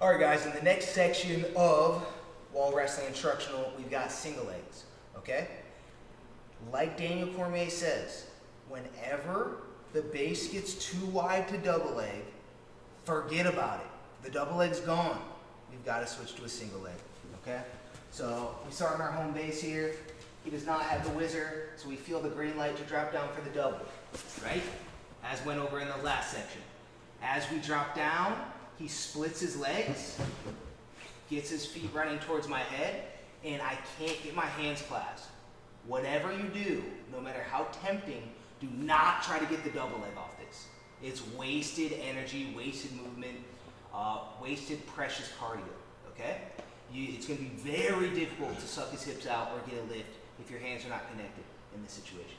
All right, guys, in the next section of wall wrestling instructional, we've got single legs, okay? Like Daniel Cormier says, whenever the base gets too wide to double leg, forget about it. The double leg's gone. We've got to switch to a single leg, okay? So we start on our home base here. He does not have the whizzer, so we feel the green light to drop down for the double, right? As went over in the last section. As we drop down, he splits his legs, gets his feet running towards my head, and I can't get my hands clasped. Whatever you do, no matter how tempting, do not try to get the double leg off this. It's wasted energy, wasted movement, wasted precious cardio, okay? It's gonna be very difficult to suck his hips out or get a lift if your hands are not connected in this situation.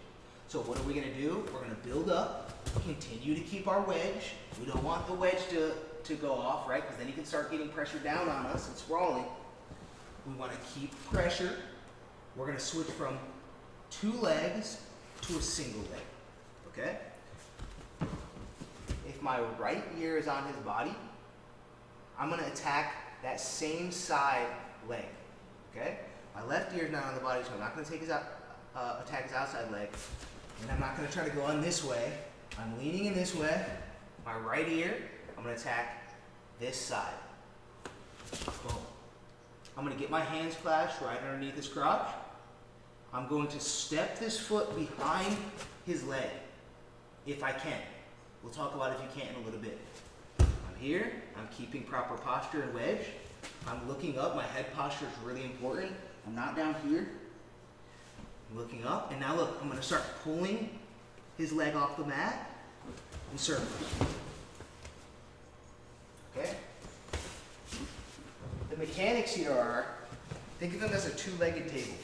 So what are we gonna do? We're gonna build up, continue to keep our wedge. We don't want the wedge to go off, right? Because then he can start getting pressure down on us and sprawling. We wanna keep pressure. We're gonna switch from 2 legs to a single leg, okay? If my right ear is on his body, I'm gonna attack that same side leg, okay? My left ear is not on the body, so I'm not gonna attack his outside leg. And I'm not gonna try to go on this way. I'm leaning in this way. My right ear, I'm gonna attack this side. Boom. I'm gonna get my hands clasped right underneath his crotch. I'm going to step this foot behind his leg, if I can. We'll talk about if you can't in a little bit. I'm here, I'm keeping proper posture and wedge. I'm looking up, my head posture is really important. I'm not down here. I'm looking up, and now look, I'm gonna start pulling his leg off the mat in circles. Okay? The mechanics here are, think of them as a 2-legged table.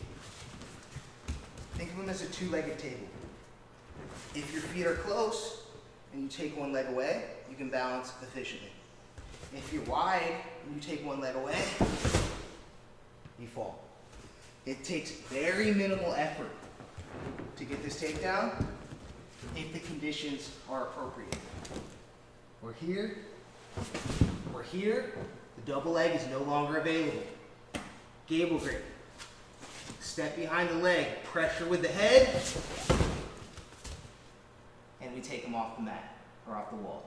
Think of them as a 2-legged table. If your feet are close and you take one leg away, you can balance efficiently. If you're wide and you take one leg away, you fall. It takes very minimal effort to get this takedown if the conditions are appropriate. We're here, the double leg is no longer available. Gable grip. Step behind the leg, pressure with the head, and we take him off the mat, or off the wall.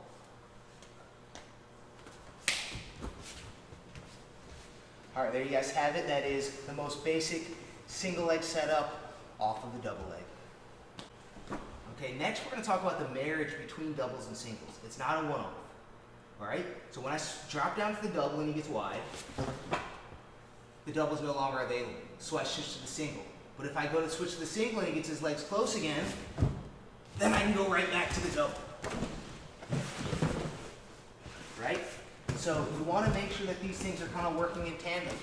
All right, there you guys have it. That is the most basic single leg setup off of the double leg. Okay, next we're gonna talk about the marriage between doubles and singles. It's not a one-off, all right? So when I drop down for the double and he gets wide, the double is no longer available, so I switch to the single. But if I go to switch to the single and he gets his legs close again, then I can go right back to the double. Right? So you want to make sure that these things are kind of working in tandem.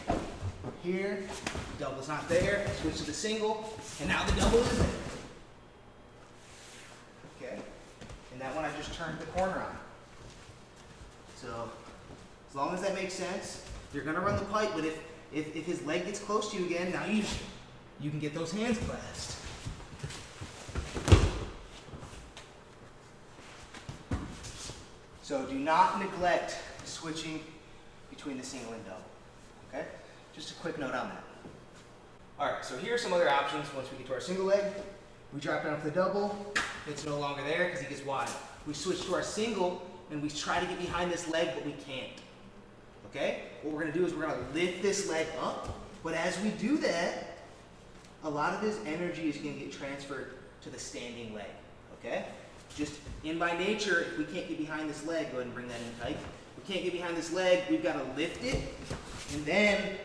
Here, the double's not there, switch to the single, and now the double is there. Okay? And that one I just turned the corner on. So as long as that makes sense, you're going to run the pipe, but if his leg gets close to you again, now you can get those hands clasped. So do not neglect switching between the single and double, okay? Just a quick note on that. All right, so here are some other options once we get to our single leg. We drop down for the double, it's no longer there because he gets wide. We switch to our single and we try to get behind this leg, but we can't. Okay? What we're gonna do is we're gonna lift this leg up, but as we do that, a lot of his energy is gonna get transferred to the standing leg, okay? Just by nature, if we can't get behind this leg, go ahead and bring that in tight. If we can't get behind this leg, we've gotta lift it, and then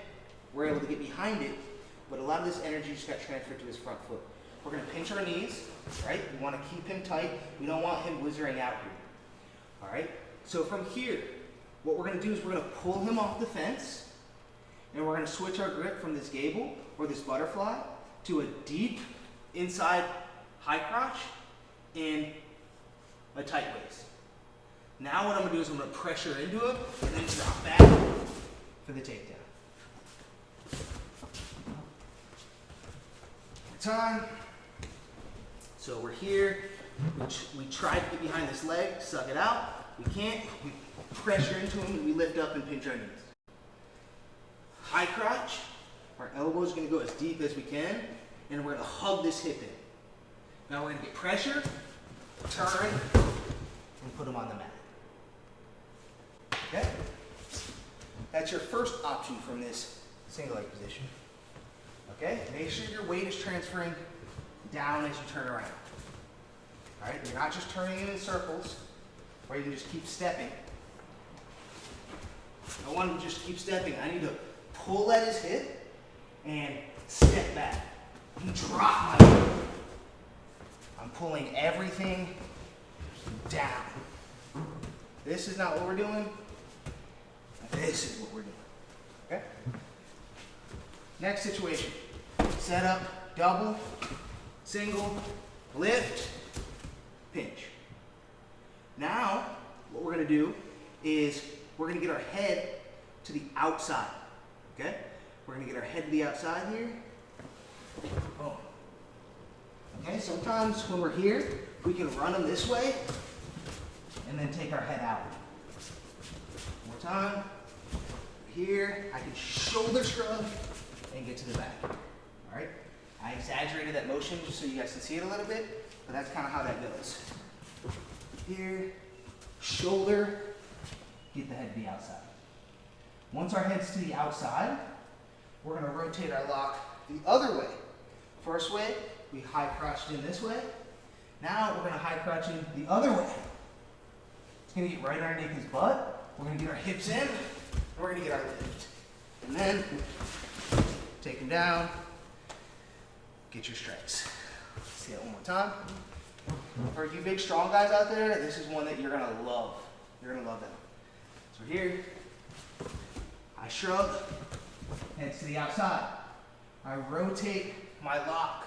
we're able to get behind it, but a lot of this energy just got transferred to his front foot. We're gonna pinch our knees, right? We wanna keep him tight. We don't want him whizzering out here, all right? So from here, what we're gonna do is we're gonna pull him off the fence, and we're gonna switch our grip from this gable, or this butterfly, to a deep inside high crotch, and a tight waist. Now what I'm gonna do is I'm gonna pressure into him, and then drop back for the takedown. Time. So we're here, we try to get behind this leg, suck it out. We can't, we pressure into them, and we lift up and pinch our knees. High crotch, our elbows are gonna go as deep as we can, and we're gonna hug this hip in. Now we're gonna get pressure, turn, and put them on the mat. Okay? That's your first option from this single leg position. Okay? Make sure your weight is transferring down as you turn around. All right? You're not just turning in circles, or you can just keep stepping. I want to just keep stepping. I need to pull at his hip and step back. And drop my hip. I'm pulling everything down. This is not what we're doing. This is what we're doing. Okay? Next situation. Set up, double, single, lift, pinch. Now, what we're going to do is we're going to get our head to the outside. Okay? We're going to get our head to the outside here. Boom. Okay, sometimes when we're here, we can run them this way and then take our head out. One more time. Here, I can shoulder shrug and get to the back. All right? I exaggerated that motion just so you guys can see it a little bit, but that's kind of how that goes. Here, shoulder, get the head to the outside. Once our head's to the outside, we're going to rotate our lock the other way. First way, we high crotched in this way. Now we're going to high crotch in the other way. It's going to get right underneath his butt. We're going to get our hips in, and we're going to get our lift. And then take him down, get your strikes. Let's see that one more time. For you big strong guys out there, this is one that you're going to love. You're going to love that. So here, I shrug, heads to the outside. I rotate my lock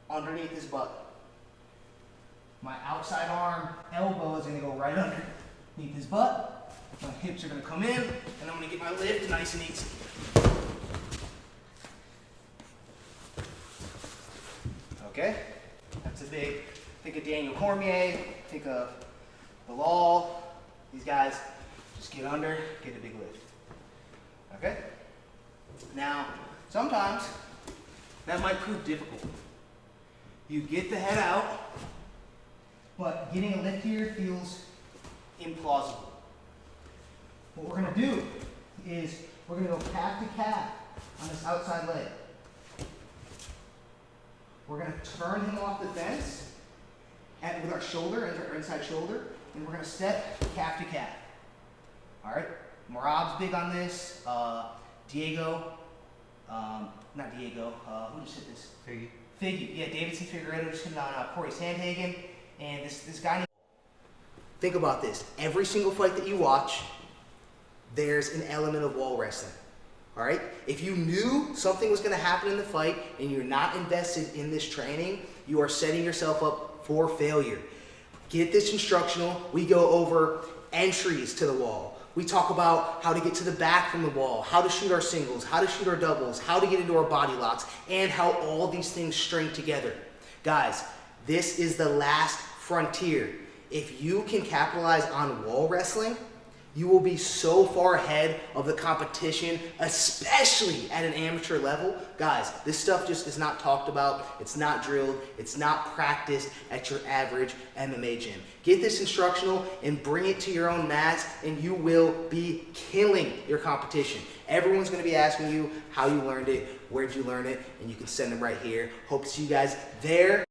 underneath his butt. My outside arm, elbow is going to go right underneath his butt. My hips are going to come in, and I'm going to get my lift nice and easy. Okay? That's a big, think of Daniel Cormier, think of Bilal. These guys just get under, get a big lift. Okay? Now, sometimes that might prove difficult. You get the head out, but getting a lift here feels implausible. What we're going to do is we're going to go calf to calf on this outside leg. We're going to turn him off the fence with our shoulder, our inside shoulder, and we're going to step calf to calf. All right? Marab's big on this. Diego, not Diego, who just hit this? Figgy. Yeah, Davidson Figueredo just hit on Corey Sandhagen. And this guy. Think about this. Every single fight that you watch, there's an element of wall wrestling. All right? If you knew something was going to happen in the fight and you're not invested in this training, you are setting yourself up for failure. Get this instructional. We go over entries to the wall. We talk about how to get to the back from the wall, how to shoot our singles, how to shoot our doubles, how to get into our body locks, and how all these things string together. Guys, this is the last frontier. If you can capitalize on wall wrestling, you will be so far ahead of the competition, especially at an amateur level. Guys, this stuff just is not talked about. It's not drilled. It's not practiced at your average MMA gym. Get this instructional and bring it to your own mats, and you will be killing your competition. Everyone's going to be asking you how you learned it, where'd you learn it, and you can send them right here. Hope to see you guys there.